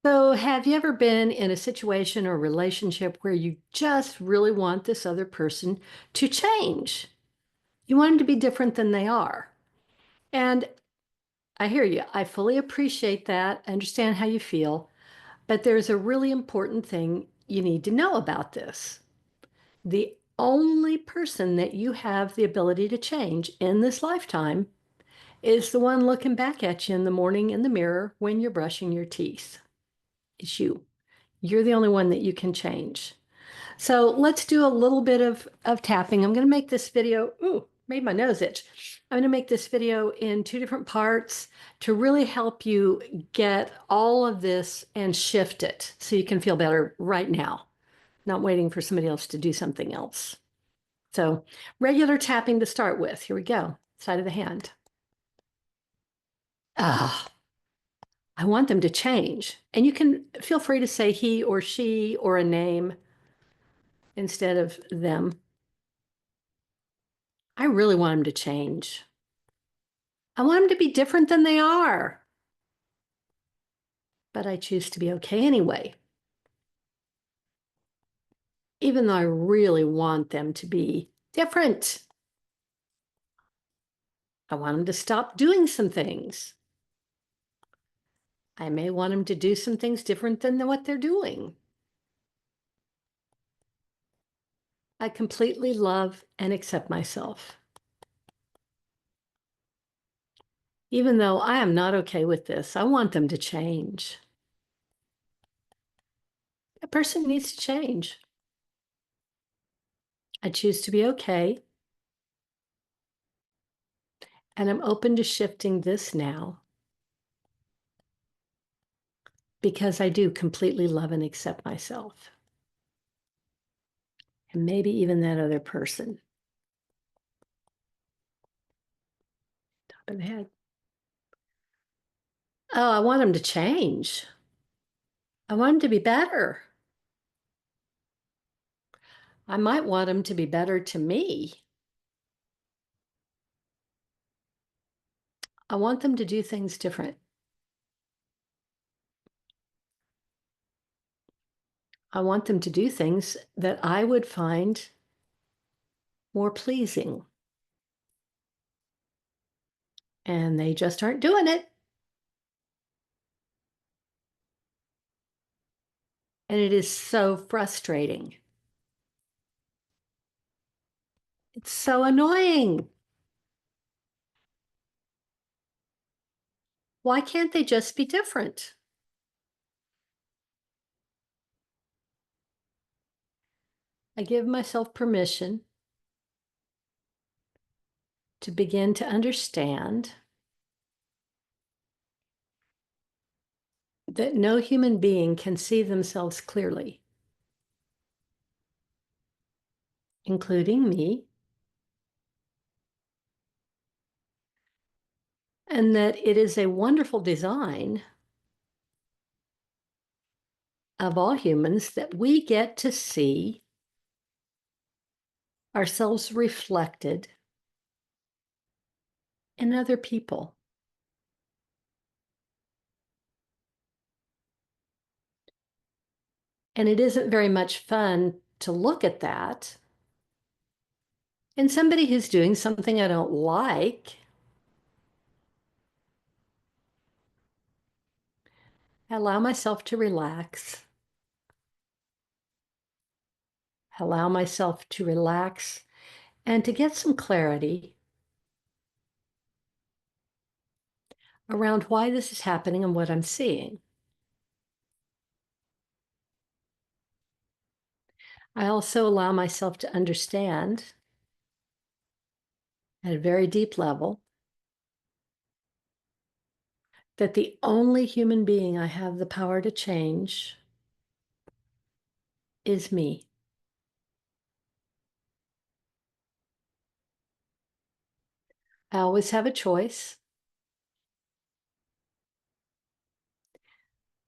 So, have you ever been in a situation or relationship where you just really want this other person to change? You want them to be different than they are. And I hear you. I fully appreciate that. I understand how you feel. But there's a really important thing you need to know about this. The only person that you have the ability to change in this lifetime is the one looking back at you in the morning in the mirror when you're brushing your teeth. It's you. You're the only one that you can change. So let's do a little bit of tapping. I'm going to make this video, ooh, made my nose itch. I'm going to make this video in two different parts to really help you get all of this and shift it so you can feel better right now, not waiting for somebody else to do something else. So regular tapping to start with. Here we go. Side of the hand. Ah, I want them to change. And you can feel free to say he or she or a name instead of them. I really want them to change. I want them to be different than they are. But I choose to be okay anyway. Even though I really want them to be different. I want them to stop doing some things. I may want them to do some things different than what they're doing. I completely love and accept myself. Even though I am not okay with this, I want them to change. A person needs to change. I choose to be okay. And I'm open to shifting this now because I do completely love and accept myself. And maybe even that other person. Top of the head. Oh, I want them to change. I want them to be better. I might want them to be better to me. I want them to do things different. I want them to do things that I would find more pleasing. And they just aren't doing it. And it is so frustrating. It's so annoying. Why can't they just be different? I give myself permission to begin to understand that no human being can see themselves clearly, including me, and that it is a wonderful design of all humans that we get to see ourselves reflected in other people. And it isn't very much fun to look at that. And somebody who's doing something I don't like, I allow myself to relax. Allow myself to relax and to get some clarity around why this is happening and what I'm seeing. I also allow myself to understand at a very deep level that the only human being I have the power to change is me. I always have a choice.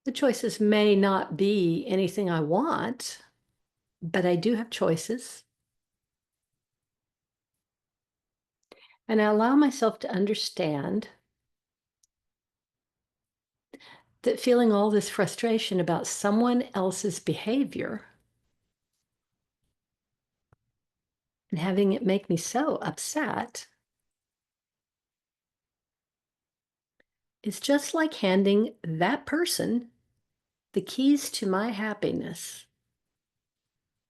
The choices may not be anything I want, but I do have choices. And I allow myself to understand that feeling all this frustration about someone else's behavior and having it make me so upset is just like handing that person the keys to my happiness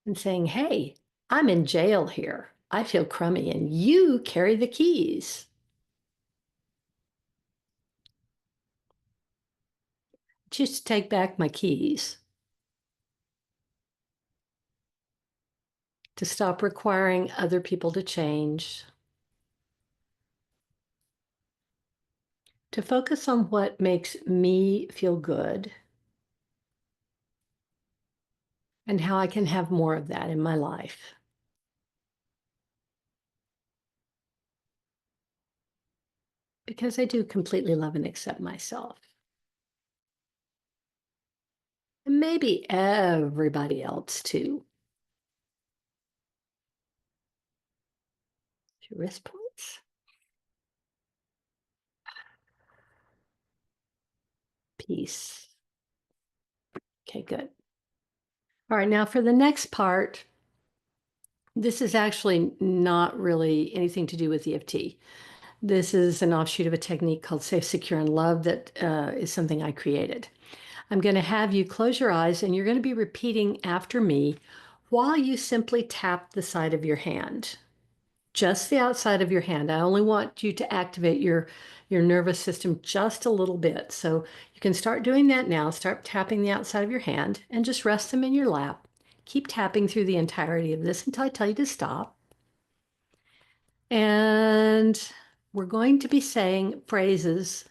and saying, hey, I'm in jail here. I feel crummy and you carry the keys. Just take back my keys, to stop requiring other people to change, to focus on what makes me feel good and how I can have more of that in my life. Because I do completely love and accept myself. And maybe everybody else too. Your wrist points. Peace. Okay, good. All right, now for the next part, this is actually not really anything to do with EFT. This is an offshoot of a technique called Safe, Secure, and Love that is something I created. I'm going to have you close your eyes and you're going to be repeating after me while you simply tap the side of your hand. Just the outside of your hand. I only want you to activate your nervous system just a little bit. So you can start doing that now. Start tapping the outside of your hand and just rest them in your lap. Keep tapping through the entirety of this until I tell you to stop. And we're going to be saying phrases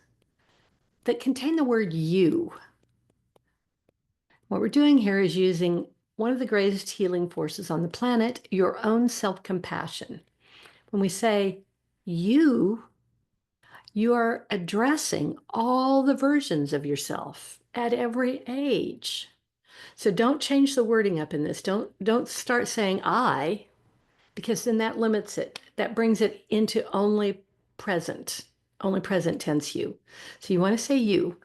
that contain the word you. What we're doing here is using one of the greatest healing forces on the planet, your own self-compassion. When we say you are addressing all the versions of yourself at every age. So don't change the wording up in this. Don't start saying I, because then that limits it. That brings it into only present tense you. So you want to say you.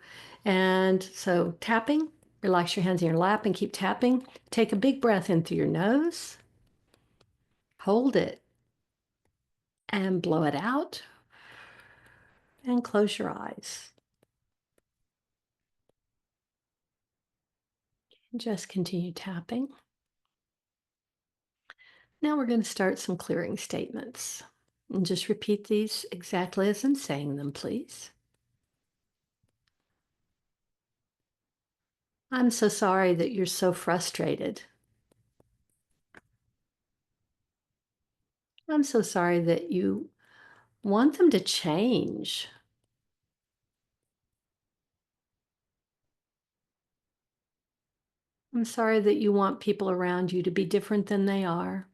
And so tapping, relax your hands in your lap and keep tapping. Take a big breath in through your nose. Hold it and blow it out and close your eyes. And just continue tapping. Now we're going to start some clearing statements. And just repeat these exactly as I'm saying them, please. I'm so sorry that you're so frustrated. I'm so sorry that you want them to change. I'm sorry that you want people around you to be different than they are.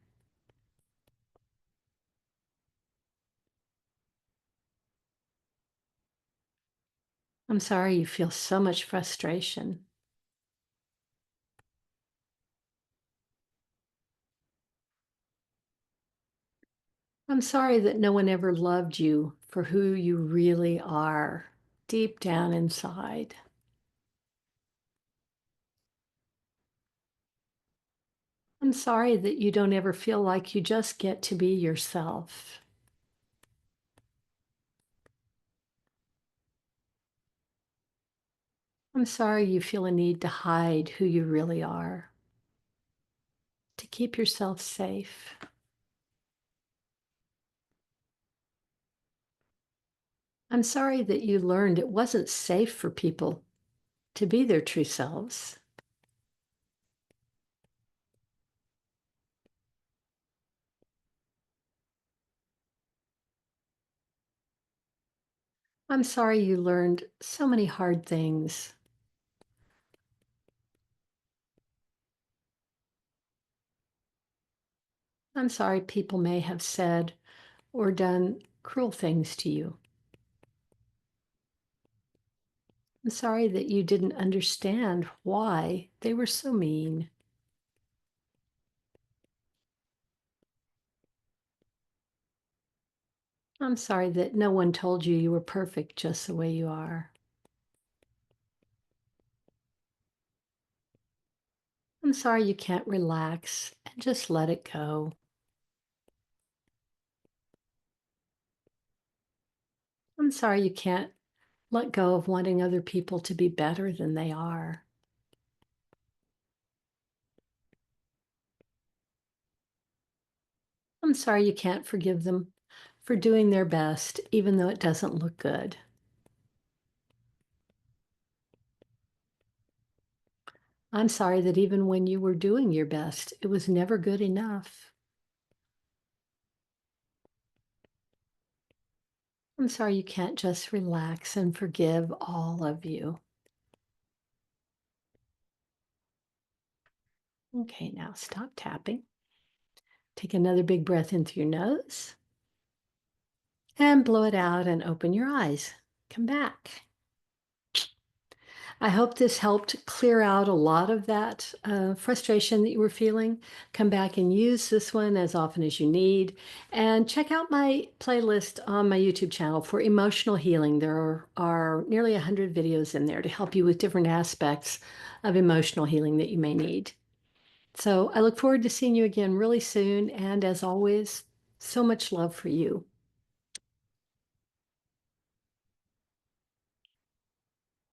I'm sorry you feel so much frustration. I'm sorry that no one ever loved you for who you really are deep down inside. I'm sorry that you don't ever feel like you just get to be yourself. I'm sorry you feel a need to hide who you really are, to keep yourself safe. I'm sorry that you learned it wasn't safe for people to be their true selves. I'm sorry you learned so many hard things. I'm sorry people may have said or done cruel things to you. I'm sorry that you didn't understand why they were so mean. I'm sorry that no one told you you were perfect just the way you are. I'm sorry you can't relax and just let it go. I'm sorry you can't let go of wanting other people to be better than they are. I'm sorry you can't forgive them for doing their best, even though it doesn't look good. I'm sorry that even when you were doing your best, it was never good enough. I'm sorry you can't just relax and forgive all of you. Okay, now stop tapping. Take another big breath in through your nose and blow it out and open your eyes. Come back. I hope this helped clear out a lot of that frustration that you were feeling. Come back and use this one as often as you need. And check out my playlist on my YouTube channel for emotional healing. There are nearly 100 videos in there to help you with different aspects of emotional healing that you may need. So I look forward to seeing you again really soon. And as always, so much love for you.